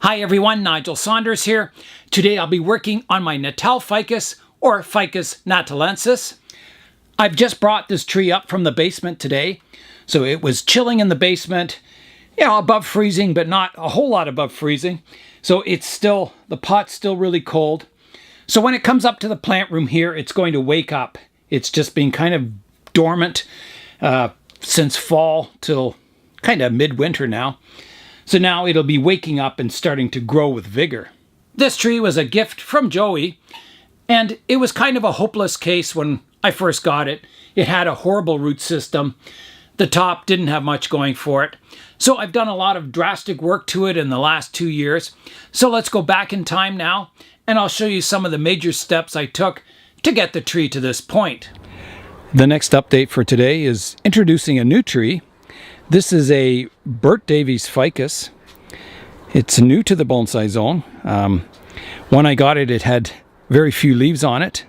Hi everyone, Nigel Saunders here. Today I'll be working on my Natal Ficus or Ficus natalensis. I've just brought this tree up from the basement today. So it was chilling in the basement, above freezing, but not a whole lot above freezing. So the pot's still really cold. So when it comes up to the plant room here, it's going to wake up. It's just been kind of dormant since fall till kind of midwinter now. So now it'll be waking up and starting to grow with vigor. This tree was a gift from Joey, and it was kind of a hopeless case when I first got it. It had a horrible root system. The top didn't have much going for it. So I've done a lot of drastic work to it in the last 2 years. So let's go back in time now, and I'll show you some of the major steps I took to get the tree to this point. The next update for today is introducing a new tree. This is a Bert Davies ficus. It's new to the bonsai zone. When I got it, it had very few leaves on it.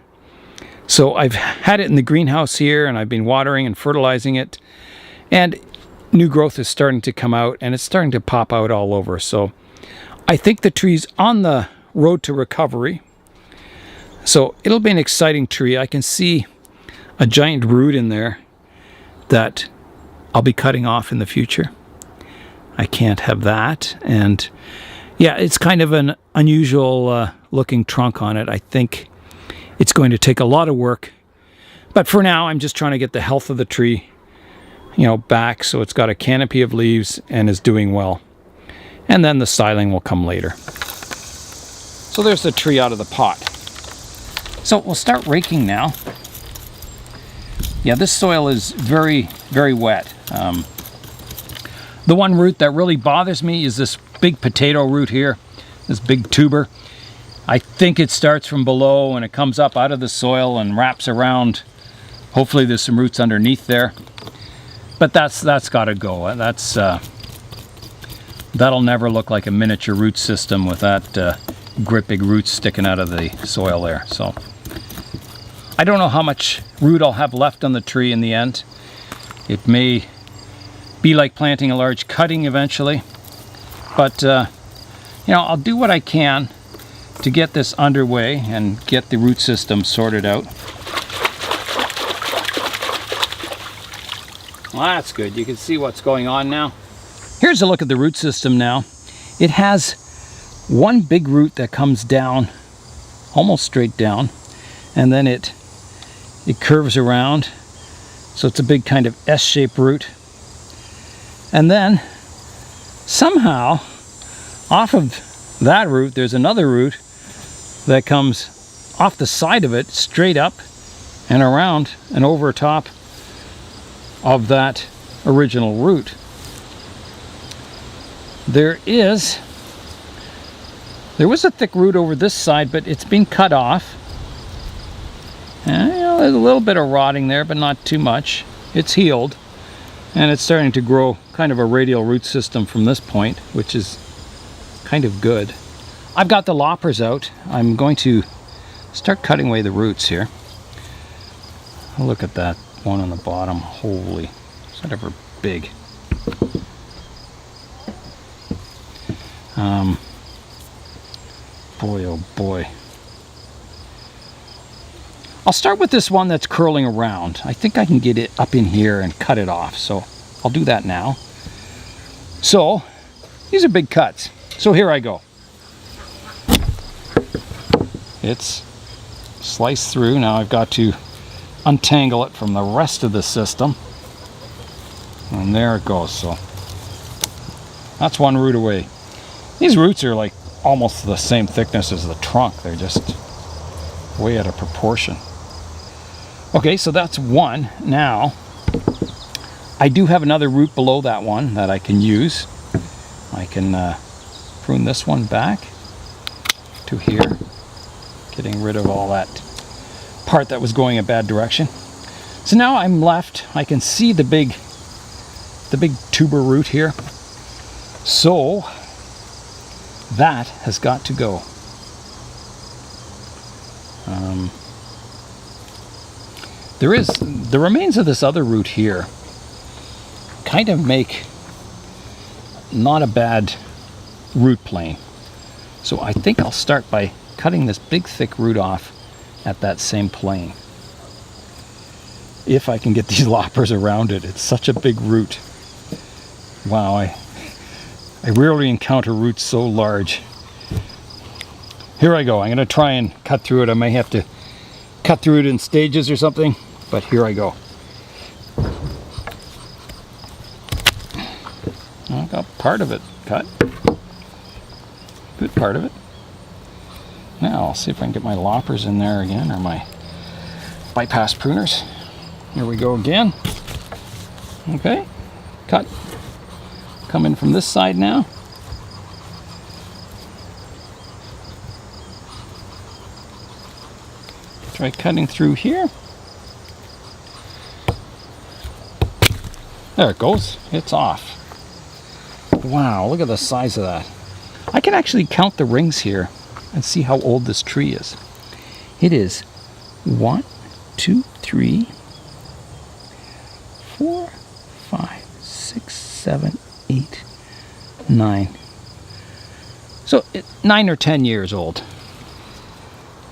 So I've had it in the greenhouse here, and I've been watering and fertilizing it. And new growth is starting to come out, and it's starting to pop out all over. So I think the tree's on the road to recovery. So it'll be an exciting tree. I can see a giant root in there that I'll be cutting off in the future. I can't have that. And yeah, it's kind of an unusual looking trunk on it. I think it's going to take a lot of work. But for now, I'm just trying to get the health of the tree, back so it's got a canopy of leaves and is doing well. And then the styling will come later. So there's the tree out of the pot. So we'll start raking now. Yeah, this soil is very, very wet. The one root that really bothers me is this big potato root here, this big tuber. I think it starts from below and it comes up out of the soil and wraps around. Hopefully there's some roots underneath there. But that's got to go. That'll never look like a miniature root system with that great big roots sticking out of the soil there. So I don't know how much root I'll have left on the tree in the end. It may be like planting a large cutting eventually. But, I'll do what I can to get this underway and get the root system sorted out. Well, that's good. You can see what's going on now. Here's a look at the root system now. It has one big root that comes down, almost straight down, and then it curves around. So it's a big kind of S-shaped root. And then somehow off of that root, there's another root that comes off the side of it, straight up and around and over top of that original root. There was a thick root over this side, but it's been cut off. And, there's a little bit of rotting there, but not too much. It's healed, and it's starting to grow kind of a radial root system from this point, which is kind of good. I've got the loppers out. I'm going to start cutting away the roots here. Look at that one on the bottom. Holy, is that ever big? Boy, oh boy. I'll start with this one that's curling around. I think I can get it up in here and cut it off, so I'll do that now. So, these are big cuts. So here I go. It's sliced through. Now I've got to untangle it from the rest of the system. And there it goes. So, that's one root away. These roots are like almost the same thickness as the trunk. They're just way out of proportion. Okay, so that's one. Now, I do have another root below that one that I can use. I can prune this one back to here, getting rid of all that part that was going a bad direction. So now I'm left, I can see the big tuber root here. So that has got to go. There is the remains of this other root here kind of make not a bad root plane. So I think I'll start by cutting this big thick root off at that same plane. If I can get these loppers around it. It's such a big root. Wow, I rarely encounter roots so large. Here I go. I'm going to try and cut through it. I may have to cut through it in stages or something, but here I go. I got part of it cut. Good part of it. Now I'll see if I can get my loppers in there again, or my bypass pruners. Here we go again. Okay, cut. Come in from this side now. Try cutting through here. There it goes. It's off. Wow, look at the size of that. I can actually count the rings here and see how old this tree is. It is 1, 2, 3, 4, 5, 6, 7, 8, 9. So 9 or 10 years old.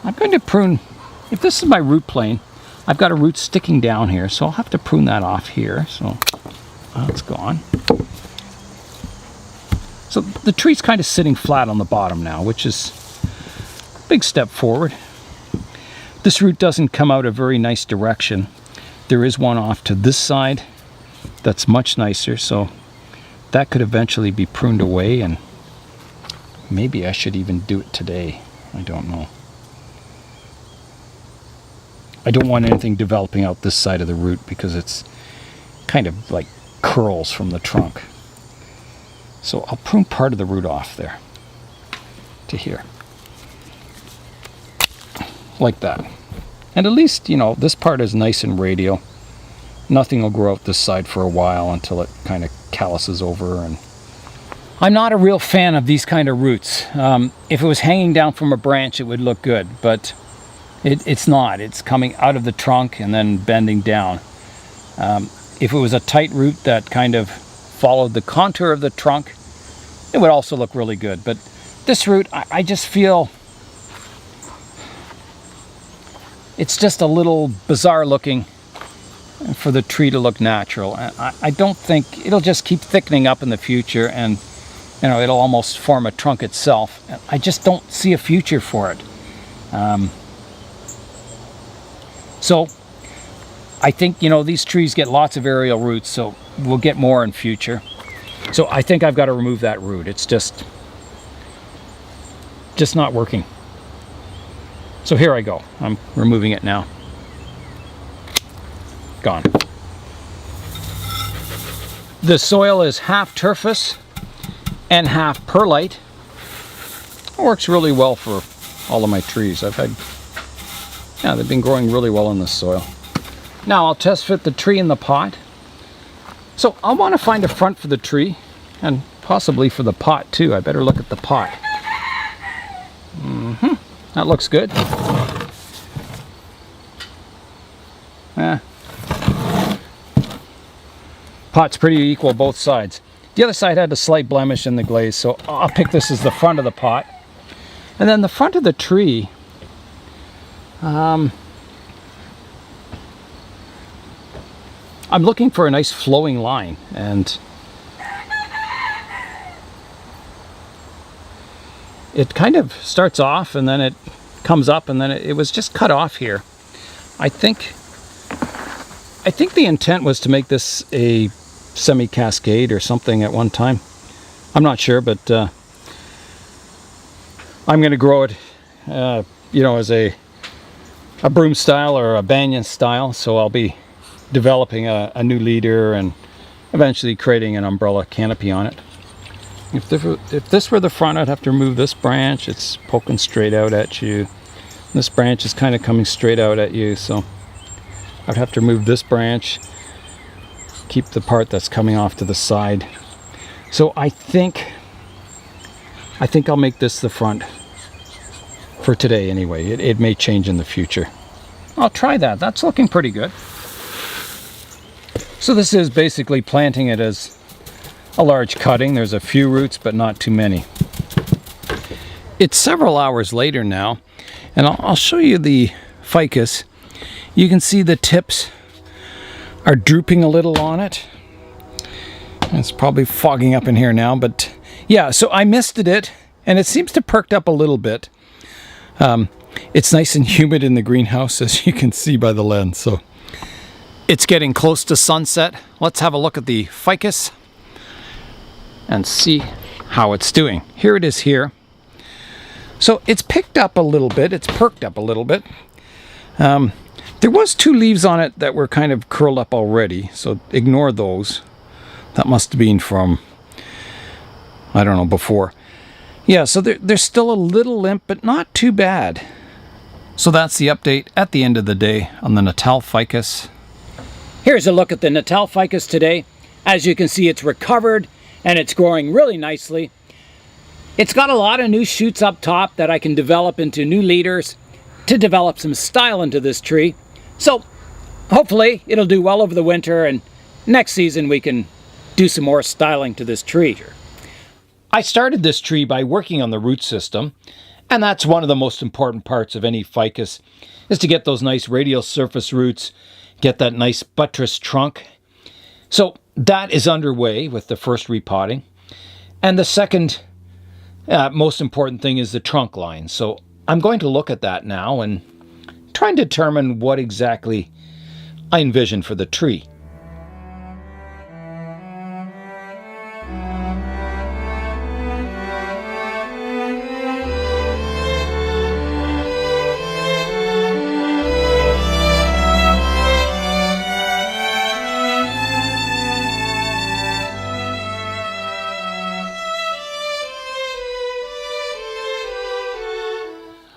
I'm going to prune, if this is my root plane, I've got a root sticking down here, so I'll have to prune that off here. So that's gone. So the tree's kind of sitting flat on the bottom now, which is a big step forward. This root doesn't come out a very nice direction. There is one off to this side that's much nicer, so that could eventually be pruned away, and maybe I should even do it today. I don't know. I don't want anything developing out this side of the root because it's kind of like curls from the trunk. So I'll prune part of the root off there to here. Like that. And at least, you know, this part is nice and radial. Nothing will grow out this side for a while until it kind of calluses over. And I'm not a real fan of these kind of roots. If it was hanging down from a branch, it would look good, but it's not. It's coming out of the trunk and then bending down. If it was a tight root that kind of followed the contour of the trunk, it would also look really good. But this root, I just feel it's just a little bizarre looking for the tree to look natural. I don't think it'll just keep thickening up in the future, and you know, it'll almost form a trunk itself. I just don't see a future for it. So I think, you know, these trees get lots of aerial roots, so we'll get more in future. So I think I've got to remove that root. It's just not working. So here I go. I'm removing it now. Gone. The soil is half turfus and half perlite. It works really well for all of my trees. Yeah, they've been growing really well in this soil. Now I'll test fit the tree in the pot. So I want to find a front for the tree, and possibly for the pot too. I better look at the pot. That looks good. Pot's pretty equal both sides. The other side had a slight blemish in the glaze, so I'll pick this as the front of the pot. And then the front of the tree, I'm looking for a nice flowing line, and it kind of starts off and then it comes up, and then it was just cut off here. I think the intent was to make this a semi-cascade or something at one time. I'm not sure, but I'm going to grow it, you know, as a broom style or a banyan style. So I'll be developing a new leader and eventually creating an umbrella canopy on it. If this were the front, I'd have to remove this branch. It's poking straight out at you. This branch is kind of coming straight out at you, so I'd have to remove this branch, keep the part that's coming off to the side. So I think I'll make this the front for today anyway. It may change in the future. I'll try that. That's looking pretty good. So this is basically planting it as a large cutting. There's a few roots, but not too many. It's several hours later now, and I'll show you the ficus. You can see the tips are drooping a little on it. It's probably fogging up in here now, but yeah, so I misted it, and it seems to perked up a little bit. It's nice and humid in the greenhouse, as you can see by the lens, so it's getting close to sunset. Let's have a look at the ficus and see how it's doing. Here it is here. So it's picked up a little bit, it's perked up a little bit. There was 2 leaves on it that were kind of curled up already, so ignore those. That must have been from, I don't know, before. Yeah, so there's still a little limp, but not too bad. So that's the update at the end of the day on the Natal Ficus. Here's a look at the Natal Ficus today. As you can see, it's recovered and it's growing really nicely. It's got a lot of new shoots up top that I can develop into new leaders to develop some style into this tree. So hopefully it'll do well over the winter, and next season we can do some more styling to this tree. I started this tree by working on the root system, and that's one of the most important parts of any ficus, is to get those nice radial surface roots, get that nice buttress trunk. So that is underway with the first repotting. And the second most important thing is the trunk line. So I'm going to look at that now and try and determine what exactly I envision for the tree.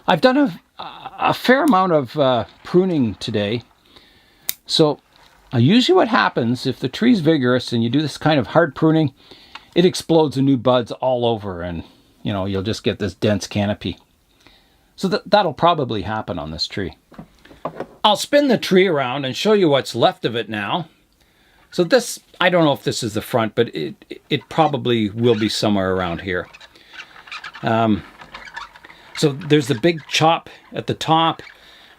I've done a fair amount of pruning today. So usually what happens if the tree's vigorous and you do this kind of hard pruning, it explodes the new buds all over, and you'll just get this dense canopy. So that'll probably happen on this tree. I'll spin the tree around and show you what's left of it now. So this, I don't know if this is the front, but it probably will be somewhere around here. So there's the big chop at the top.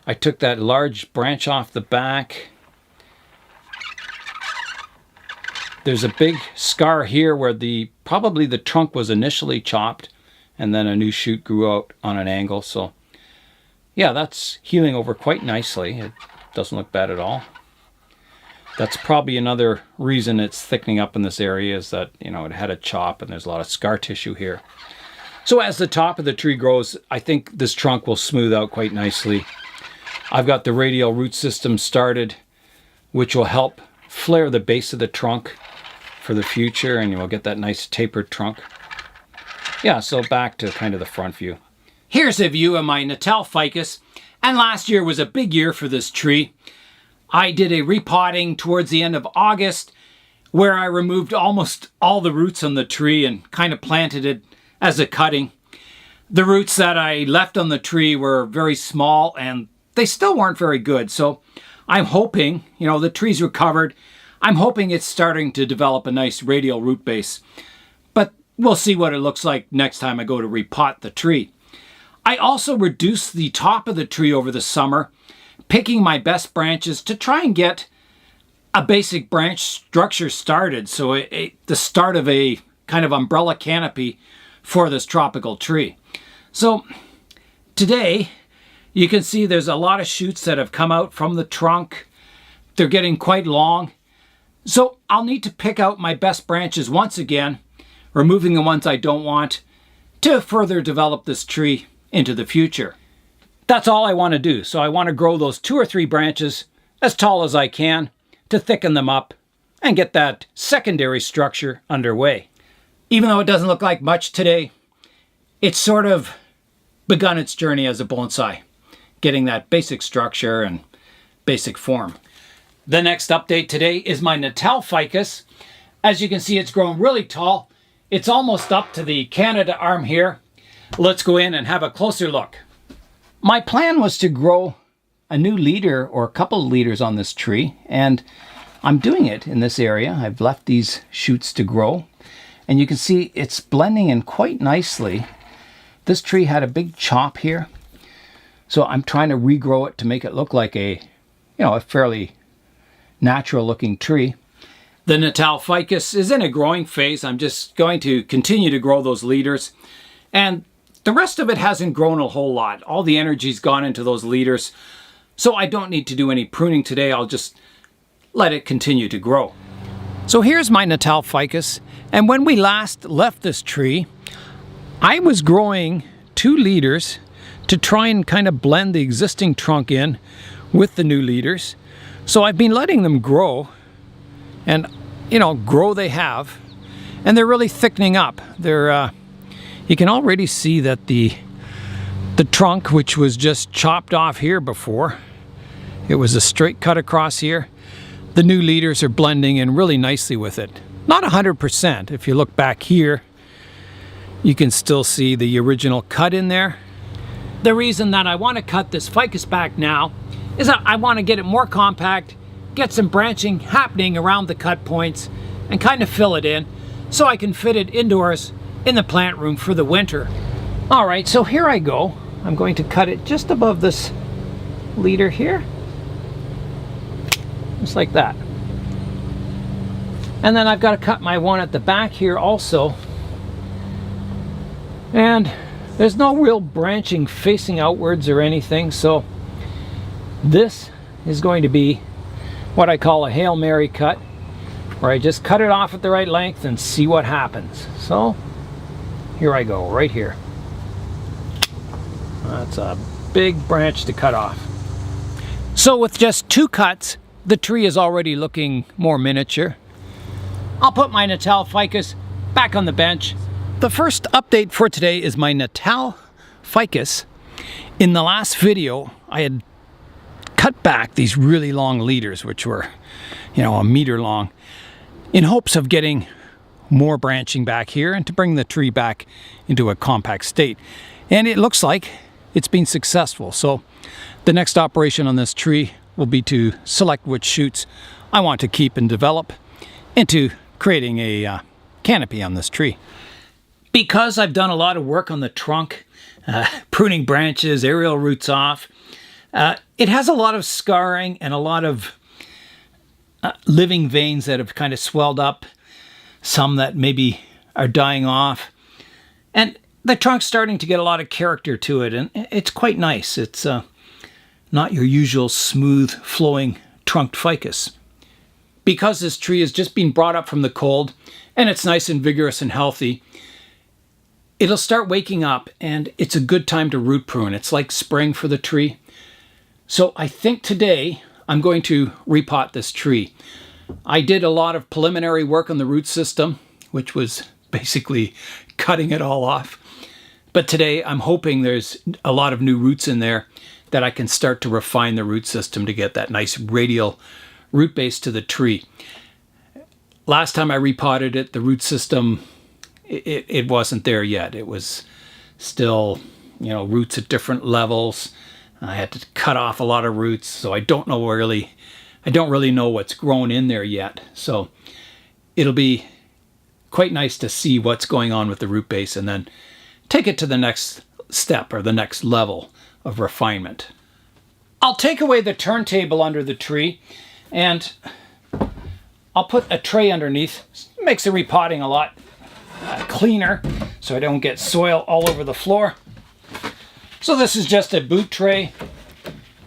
I took that large branch off the back. There's a big scar here where probably the trunk was initially chopped, and then a new shoot grew out on an angle. So yeah, that's healing over quite nicely. It doesn't look bad at all. That's probably another reason it's thickening up in this area, is that it had a chop and there's a lot of scar tissue here. So as the top of the tree grows, I think this trunk will smooth out quite nicely. I've got the radial root system started, which will help flare the base of the trunk for the future, and you'll get that nice tapered trunk. Yeah, so back to kind of the front view. Here's a view of my Natal Ficus, and last year was a big year for this tree. I did a repotting towards the end of August, where I removed almost all the roots on the tree and kind of planted it as a cutting. The roots that I left on the tree were very small and they still weren't very good. So I'm hoping, the tree's recovered. I'm hoping it's starting to develop a nice radial root base. But we'll see what it looks like next time I go to repot the tree. I also reduced the top of the tree over the summer, picking my best branches to try and get a basic branch structure started. So the start of a kind of umbrella canopy for this tropical tree. So today you can see there's a lot of shoots that have come out from the trunk. They're getting quite long. So I'll need to pick out my best branches once again, removing the ones I don't want, to further develop this tree into the future. That's all I want to do. So I want to grow those 2 or 3 branches as tall as I can to thicken them up and get that secondary structure underway. Even though it doesn't look like much today, it's sort of begun its journey as a bonsai, getting that basic structure and basic form. The next update today is my Natal Ficus. As you can see, it's grown really tall. It's almost up to the Canada arm here. Let's go in and have a closer look. My plan was to grow a new leader or a couple of leaders on this tree, and I'm doing it in this area. I've left these shoots to grow, and you can see it's blending in quite nicely this tree had a big chop here. So I'm trying to regrow it to make it look like a, a fairly natural looking tree. The Natal Ficus is in a growing phase. I'm just going to continue to grow those leaders. And the rest of it hasn't grown a whole lot. All the energy's gone into those leaders. So I don't need to do any pruning today. I'll just let it continue to grow. So here's my Natal Ficus. And when we last left this tree, I was growing 2 leaders to try and kind of blend the existing trunk in with the new leaders. So I've been letting them grow, and grow they have, and they're really thickening up. They're you can already see that the trunk, which was just chopped off here before, it was a straight cut across here. The new leaders are blending in really nicely with it. Not 100%. If you look back here, you can still see the original cut in there. The reason that I want to cut this ficus back now is that I want to get it more compact, get some branching happening around the cut points, and kind of fill it in so I can fit it indoors in the plant room for the winter. All right, so here I go. I'm going to cut it just above this leader here. Just like that. And then I've got to cut my one at the back here also. And there's no real branching facing outwards or anything, so this is going to be what I call a Hail Mary cut, where I just cut it off at the right length and see what happens. So here I go, right here. That's a big branch to cut off. So with just 2 cuts, the tree is already looking more miniature. I'll put my Natal Ficus back on the bench. The first update for today is my Natal Ficus. In the last video, I had cut back these really long leaders, which were, 1 meter long, in hopes of getting more branching back here and to bring the tree back into a compact state. And it looks like it's been successful. So the next operation on this tree will be to select which shoots I want to keep and develop into creating a canopy on this tree. Because I've done a lot of work on the trunk, pruning branches, aerial roots off, it has a lot of scarring and a lot of living veins that have kind of swelled up, some that maybe are dying off. And the trunk's starting to get a lot of character to it, and it's quite nice. It's not your usual smooth flowing trunked ficus. Because this tree has just been brought up from the cold and it's nice and vigorous and healthy, it'll start waking up, and it's a good time to root prune. It's like spring for the tree. So I think today I'm going to repot this tree. I did a lot of preliminary work on the root system, which was basically cutting it all off. But today I'm hoping there's a lot of new roots in there that I can start to refine the root system to get that nice radial root base to the tree. Last time I repotted it, the root system, it wasn't there yet. It was still, roots at different levels. I had to cut off a lot of roots, so I don't really know what's grown in there yet. So it'll be quite nice to see what's going on with the root base and then take it to the next step or the next level of refinement. I'll take away the turntable under the tree and I'll put a tray underneath. It makes the repotting a lot cleaner so I don't get soil all over the floor. So this is just a boot tray,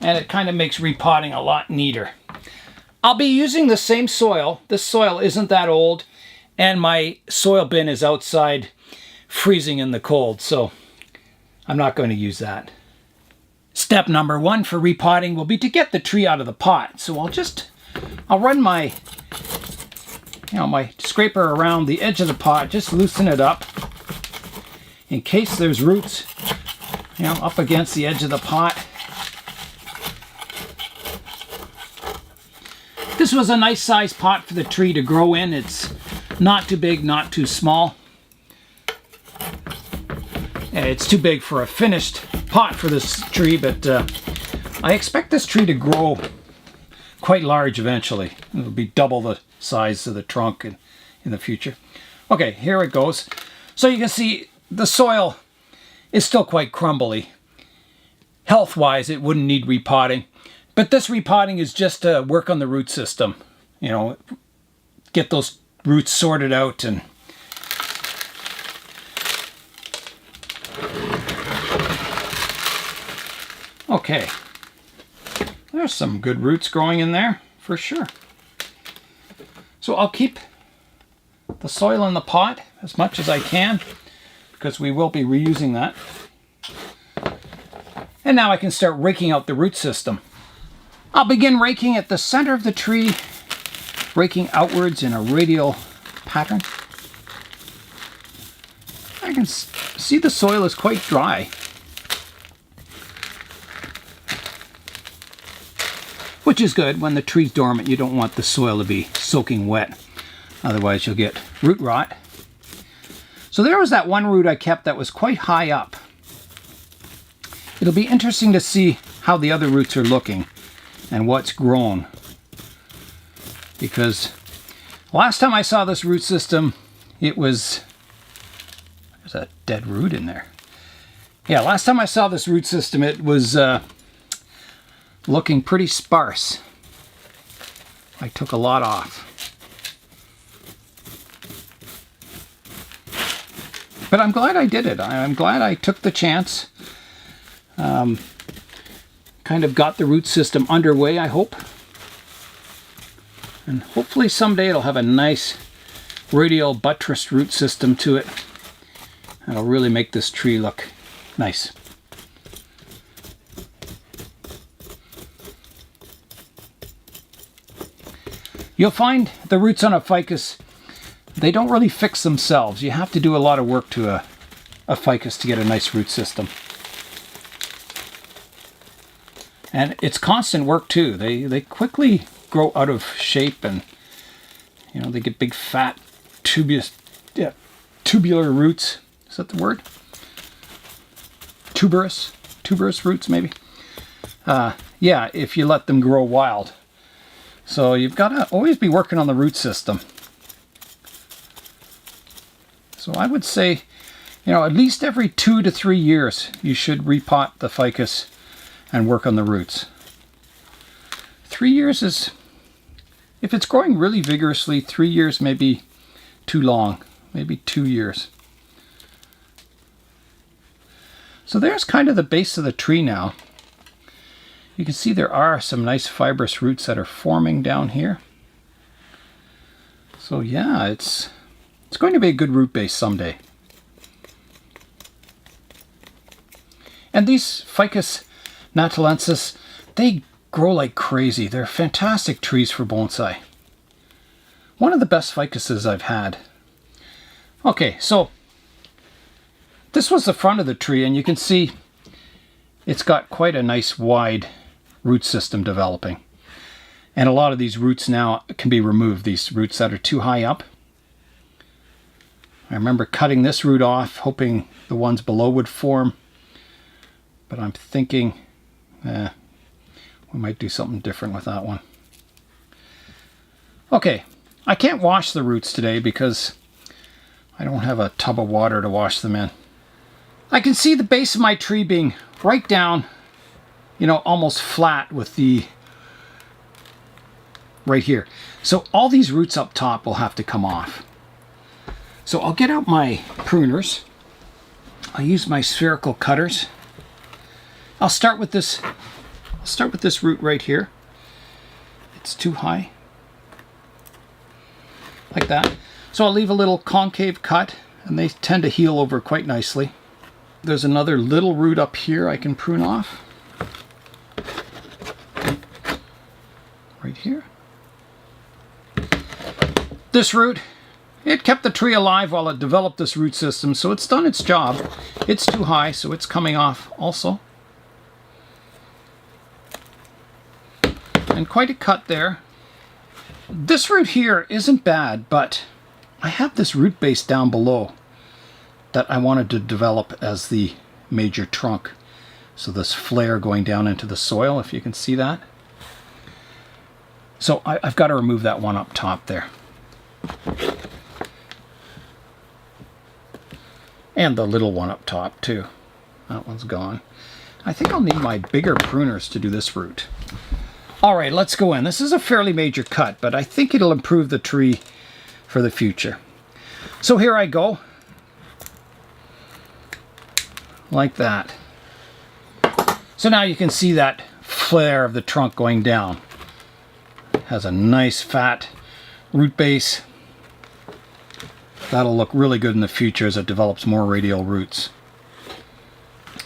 and it kind of makes repotting a lot neater. I'll be using the same soil. This soil isn't that old, and my soil bin is outside freezing in the cold, so I'm not going to use that. Step number 1 for repotting will be to get the tree out of the pot. So I'll run my my scraper around the edge of the pot, just loosen it up in case there's roots, up against the edge of the pot. This was a nice size pot for the tree to grow in. It's not too big, not too small. It's too big for a finished pot for this tree, but I expect this tree to grow quite large eventually. It'll be double the size of the trunk in the future. Okay, here it goes. So you can see the soil is still quite crumbly. Health-wise, it wouldn't need repotting. But this repotting is just to work on the root system. You know, get those roots sorted out and okay. There's some good roots growing in there for sure. So I'll keep the soil in the pot as much as I can because we will be reusing that. And now I can start raking out the root system. I'll begin raking at the center of the tree, raking outwards in a radial pattern. I can see the soil is quite dry. Which is good. When the tree's dormant, you don't want the soil to be soaking wet. Otherwise you'll get root rot. So there was that one root I kept that was quite high up. It'll be interesting to see how the other roots are looking and what's grown. Because last time I saw this root system, it was... There's a dead root in there. Yeah, last time I saw this root system, it was looking pretty sparse. I took a lot off. But I'm glad I did it. I'm glad I took the chance. Kind of got the root system underway, I hope. And hopefully someday it'll have a nice radial buttressed root system to it. It'll really make this tree look nice. You'll find the roots on a ficus, they don't really fix themselves. You have to do a lot of work to a ficus to get a nice root system. And it's constant work too. They quickly grow out of shape and, you know, they get big fat tubular roots. Is that the word? Tuberous roots maybe. Yeah, if you let them grow wild. So you've got to always be working on the root system. So I would say, you know, at least every 2 to 3 years you should repot the ficus and work on the roots. 3 years is, if it's growing really vigorously, 3 years may be too long, maybe 2 years. So there's kind of the base of the tree now. You can see there are some nice fibrous roots that are forming down here. So yeah, it's going to be a good root base someday. And these Ficus natalensis, they grow like crazy. They're fantastic trees for bonsai. One of the best ficuses I've had. Okay, so this was the front of the tree, and you can see it's got quite a nice wide root system developing. And a lot of these roots now can be removed, these roots that are too high up. I remember cutting this root off, hoping the ones below would form. But I'm thinking we might do something different with that one. Okay, I can't wash the roots today because I don't have a tub of water to wash them in. I can see the base of my tree being right down, you know, almost flat with the right here. So all these roots up top will have to come off. So I'll get out my pruners. I'll use my spherical cutters. I'll start with this root right here. It's too high. Like that. So I'll leave a little concave cut, and they tend to heal over quite nicely. There's another little root up here I can prune off. Right here. This root, it kept the tree alive while it developed this root system, so it's done its job. It's too high, so it's coming off also. And quite a cut there. This root here isn't bad, but I have this root base down below that I wanted to develop as the major trunk. So this flare going down into the soil, if you can see that. So I've got to remove that one up top there. And the little one up top too. That one's gone. I think I'll need my bigger pruners to do this root. All right, let's go in. This is a fairly major cut, but I think it'll improve the tree for the future. So here I go. Like that. So now you can see that flare of the trunk going down. It has a nice fat root base. That'll look really good in the future as it develops more radial roots.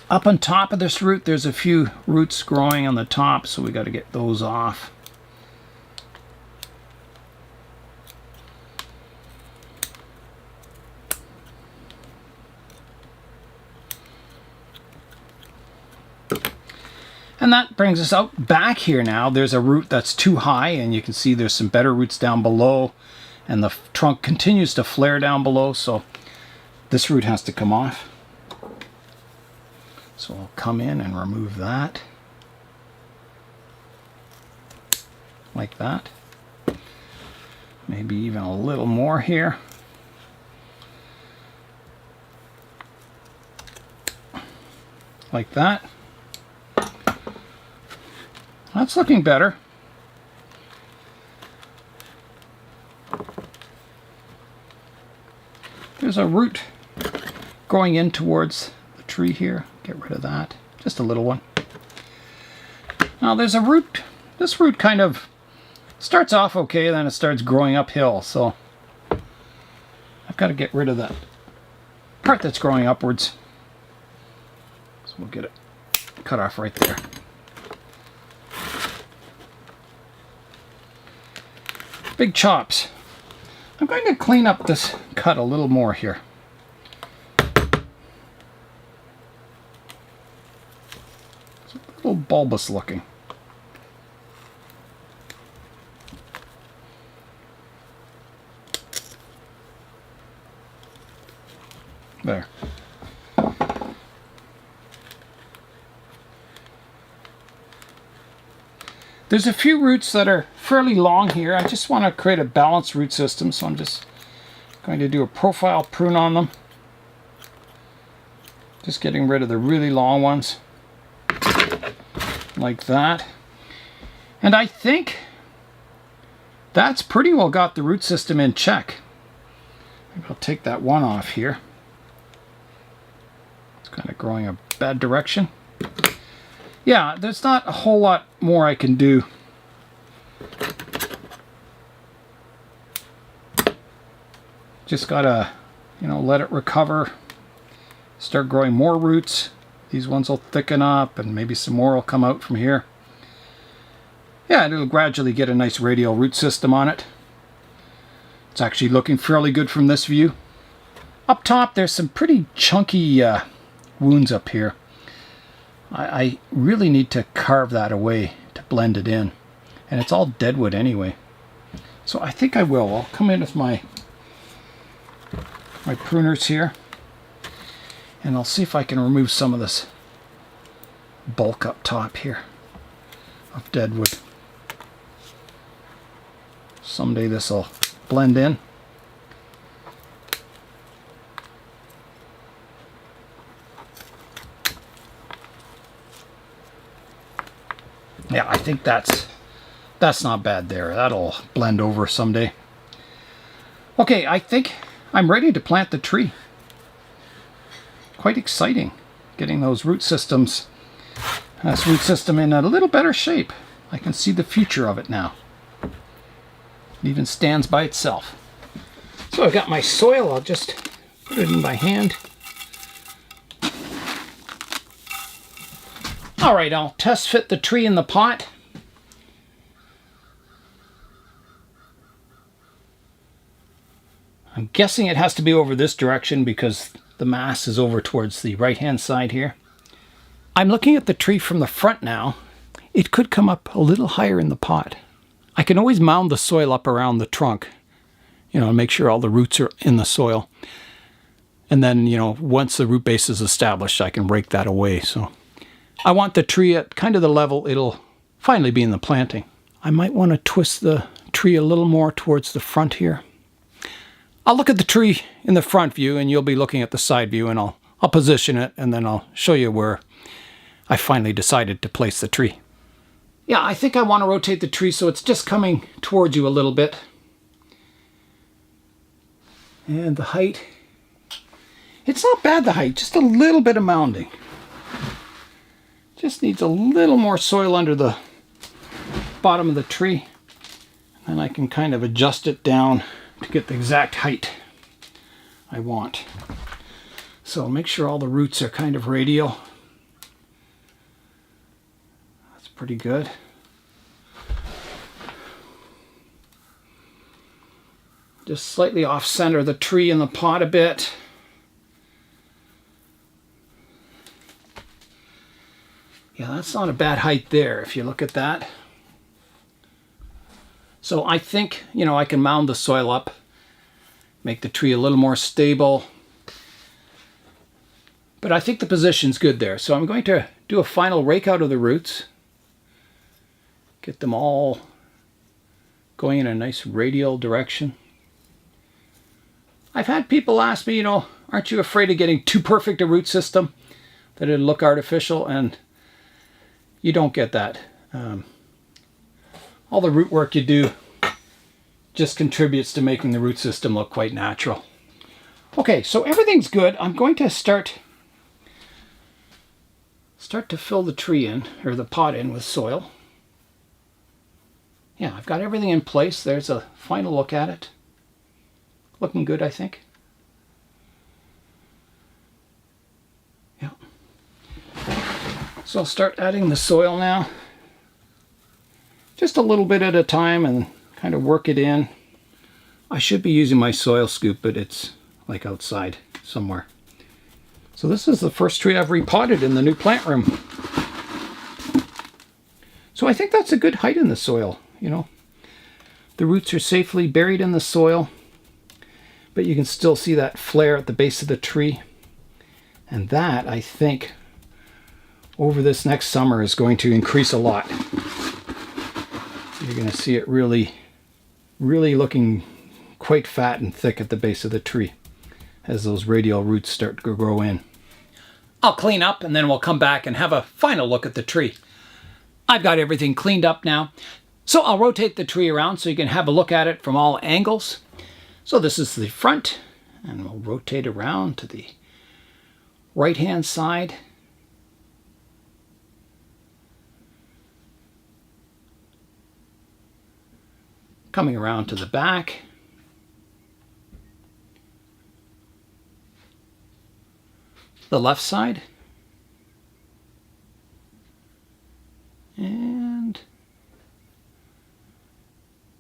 Up on top of this root, there's a few roots growing on the top, so we got to get those off. And that brings us out back here now. There's a root that's too high, and you can see there's some better roots down below, and the trunk continues to flare down below, so this root has to come off. So I'll come in and remove that. Like that. Maybe even a little more here. Like that. That's looking better. There's a root growing in towards the tree here. Get rid of that. Just a little one. Now there's a root. This root kind of starts off okay, then it starts growing uphill. So I've got to get rid of that part that's growing upwards. So we'll get it cut off right there. Big chops. I'm going to clean up this cut a little more here. It's a little bulbous looking. There. There's a few roots that are fairly long here. I just want to create a balanced root system, so I'm just going to do a profile prune on them. Just getting rid of the really long ones. Like that. And I think that's pretty well got the root system in check. Maybe I'll take that one off here. It's kind of growing a bad direction. Yeah, there's not a whole lot more I can do. Just gotta, let it recover. Start growing more roots. These ones will thicken up and maybe some more will come out from here. Yeah, and it'll gradually get a nice radial root system on it. It's actually looking fairly good from this view. Up top, there's some pretty chunky wounds up here. I really need to carve that away to blend it in. And it's all deadwood anyway. So I think I will. I'll come in with my pruners here. And I'll see if I can remove some of this bulk up top here of deadwood. Someday this will blend in. Yeah, I think that's not bad there. That'll blend over someday. Okay, I think I'm ready to plant the tree. Quite exciting, getting those root systems, this root system in a little better shape. I can see the future of it now. It even stands by itself. So I've got my soil. I'll just put it in by hand. All right, I'll test fit the tree in the pot. I'm guessing it has to be over this direction because the mass is over towards the right-hand side here. I'm looking at the tree from the front now. It could come up a little higher in the pot. I can always mound the soil up around the trunk, make sure all the roots are in the soil. And then, once the root base is established, I can rake that away. So I want the tree at kind of the level it'll finally be in the planting. I might want to twist the tree a little more towards the front here. I'll look at the tree in the front view and you'll be looking at the side view, and I'll I'll position it and then I'll show you where I finally decided to place the tree. Yeah, I think I want to rotate the tree so it's just coming towards you a little bit. And the height, it's not bad, the height, just a little bit of mounding. Just needs a little more soil under the bottom of the tree. And I can kind of adjust it down to get the exact height I want. So make sure all the roots are kind of radial. That's pretty good. Just slightly off center the tree in the pot a bit. Yeah, that's not a bad height there if you look at that. So I think, you know, I can mound the soil up, make the tree a little more stable. But I think the position's good there. So I'm going to do a final rake out of the roots. Get them all going in a nice radial direction. I've had people ask me, you know, aren't you afraid of getting too perfect a root system, that it'll look artificial? And you don't get that. All the root work you do just contributes to making the root system look quite natural. Okay, so everything's good. I'm going to start to fill the tree in, or the pot in, with soil. Yeah, I've got everything in place. There's a final look at it. Looking good, I think. Yeah. So I'll start adding the soil now. Just a little bit at a time and kind of work it in. I should be using my soil scoop, but it's like outside somewhere. So this is the first tree I've repotted in the new plant room. So I think that's a good height in the soil, you know. The roots are safely buried in the soil, but you can still see that flare at the base of the tree. And that, I think, over this next summer is going to increase a lot. You're going to see it really looking quite fat and thick at the base of the tree as those radial roots start to grow in. I'll clean up and then we'll come back and have a final look at the tree. I've got everything cleaned up now. So I'll rotate the tree around so you can have a look at it from all angles. So this is the front, and we'll rotate around to the right-hand side. Coming around to the back. The left side. And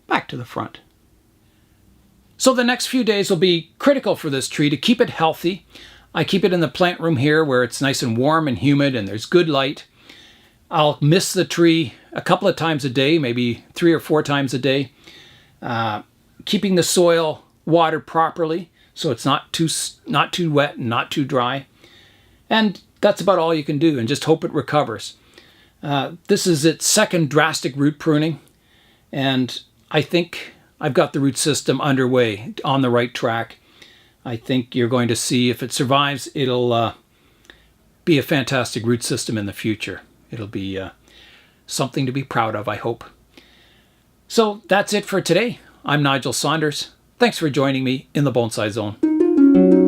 back to the front. So the next few days will be critical for this tree to keep it healthy. I keep it in the plant room here where it's nice and warm and humid and there's good light. I'll mist the tree a couple of times a day, maybe 3 or 4 times a day. Keeping the soil watered properly so it's not too wet and not too dry. And that's about all you can do, and just hope it recovers. This is its second drastic root pruning, and I think I've got the root system underway, on the right track. I think you're going to see, if it survives, it'll be a fantastic root system in the future. It'll be something to be proud of, I hope. So that's it for today. I'm Nigel Saunders. Thanks for joining me in the Bonsai Zone.